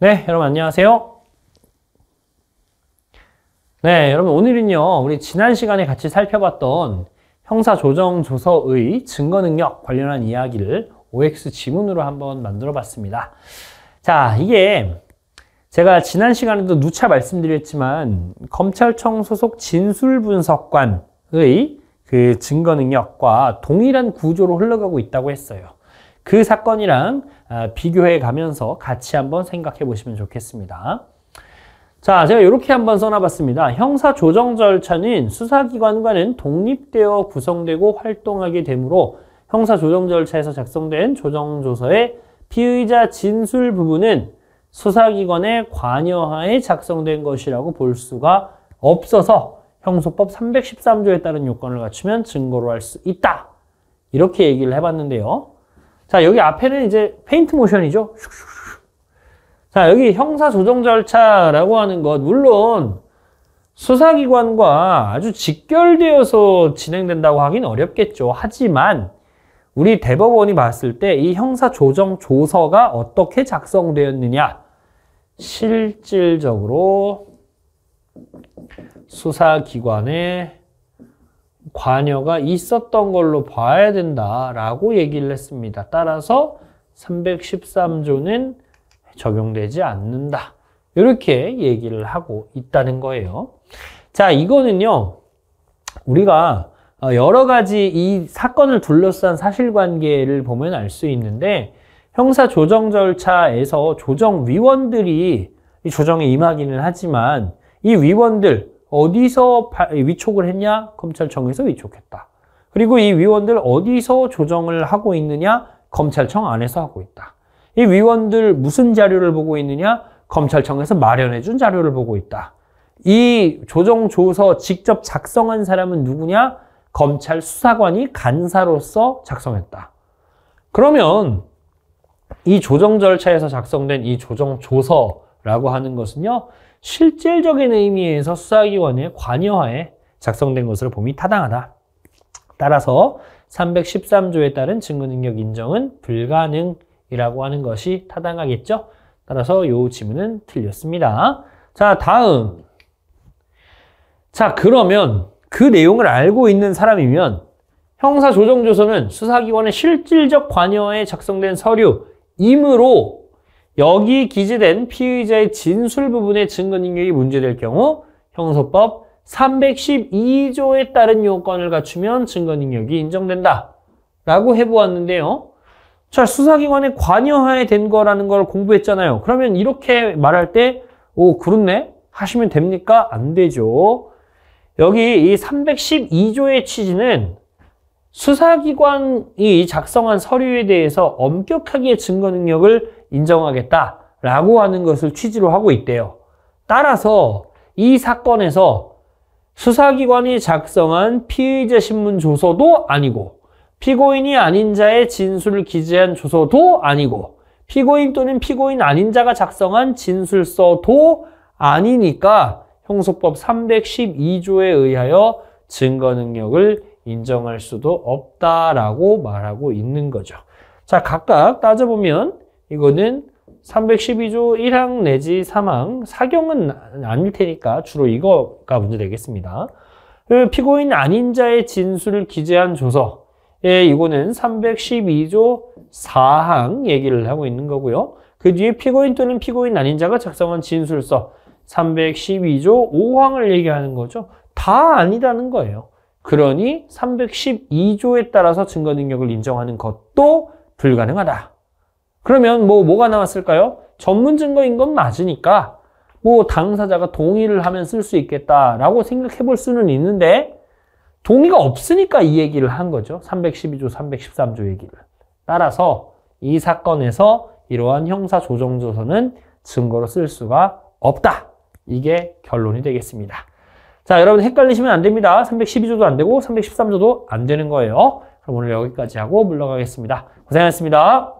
네, 여러분 안녕하세요. 네, 여러분 오늘은요, 우리 지난 시간에 같이 살펴봤던 형사조정조서의 증거능력 관련한 이야기를 OX 지문으로 한번 만들어 봤습니다. 자, 이게 제가 지난 시간에도 누차 말씀드렸지만 검찰청 소속 진술분석관의 그 증거능력과 동일한 구조로 흘러가고 있다고 했어요. 그 사건이랑 비교해 가면서 같이 한번 생각해 보시면 좋겠습니다. 자, 제가 이렇게 한번 써놔봤습니다. 형사 조정 절차는 수사기관과는 독립되어 구성되고 활동하게 되므로 형사 조정 절차에서 작성된 조정조서의 피의자 진술 부분은 수사기관의 관여하에 작성된 것이라고 볼 수가 없어서 형소법 313조에 따른 요건을 갖추면 증거로 할 수 있다. 이렇게 얘기를 해봤는데요. 자, 여기 앞에는 이제 페인트 모션이죠. 자, 여기 형사 조정 절차라고 하는 것, 물론 수사기관과 아주 직결되어서 진행된다고 하긴 어렵겠죠. 하지만 우리 대법원이 봤을 때 이 형사 조정 조서가 어떻게 작성되었느냐, 실질적으로 수사기관의 관여가 있었던 걸로 봐야 된다라고 얘기를 했습니다. 따라서 313조는 적용되지 않는다. 이렇게 얘기를 하고 있다는 거예요. 자, 이거는요, 우리가 여러 가지 이 사건을 둘러싼 사실관계를 보면 알 수 있는데, 형사 조정 절차에서 조정위원들이 이 조정에 임하기는 하지만 이 위원들 어디서 위촉을 했냐? 검찰청에서 위촉했다. 그리고 이 위원들 어디서 조정을 하고 있느냐? 검찰청 안에서 하고 있다. 이 위원들 무슨 자료를 보고 있느냐? 검찰청에서 마련해준 자료를 보고 있다. 이 조정조서 직접 작성한 사람은 누구냐? 검찰 수사관이 간사로서 작성했다. 그러면 이 조정 절차에서 작성된 이 조정조서라고 하는 것은요, 실질적인 의미에서 수사기관의 관여하에 작성된 것으로 봄이 타당하다. 따라서 313조에 따른 증거능력 인정은 불가능이라고 하는 것이 타당하겠죠. 따라서 이 지문은 틀렸습니다. 자, 다음. 자, 그러면 그 내용을 알고 있는 사람이면 형사조정조서는 수사기관의 실질적 관여하에 작성된 서류이므로 여기 기재된 피의자의 진술 부분의 증거능력이 문제될 경우 형소법 312조에 따른 요건을 갖추면 증거능력이 인정된다 라고 해보았는데요. 자, 수사기관의 관여하에 된 거라는 걸 공부했잖아요. 그러면 이렇게 말할 때 오, 그렇네? 하시면 됩니까? 안 되죠. 여기 이 312조의 취지는 수사기관이 작성한 서류에 대해서 엄격하게 증거능력을 인정하겠다라고 하는 것을 취지로 하고 있대요. 따라서 이 사건에서 수사기관이 작성한 피의자 신문 조서도 아니고 피고인이 아닌 자의 진술을 기재한 조서도 아니고 피고인 또는 피고인 아닌 자가 작성한 진술서도 아니니까 형소법 312조에 의하여 증거능력을 인정할 수도 없다라고 말하고 있는 거죠. 자, 각각 따져보면 이거는 312조 1항 내지 3항, 사경은 아닐 테니까 주로 이거가 문제 되겠습니다. 피고인 아닌 자의 진술을 기재한 조서, 이거는 312조 4항 얘기를 하고 있는 거고요. 그 뒤에 피고인 또는 피고인 아닌 자가 작성한 진술서 312조 5항을 얘기하는 거죠. 다 아니라는 거예요. 그러니 312조에 따라서 증거능력을 인정하는 것도 불가능하다. 그러면 뭐가 나왔을까요? 전문 증거인 건 맞으니까 당사자가 동의를 하면 쓸 수 있겠다라고 생각해 볼 수는 있는데 동의가 없으니까 이 얘기를 한 거죠. 312조, 313조 얘기를. 따라서 이 사건에서 이러한 형사조정조서는 증거로 쓸 수가 없다. 이게 결론이 되겠습니다. 자, 여러분 헷갈리시면 안 됩니다. 312조도 안 되고 313조도 안 되는 거예요. 그럼 오늘 여기까지 하고 물러가겠습니다. 고생하셨습니다.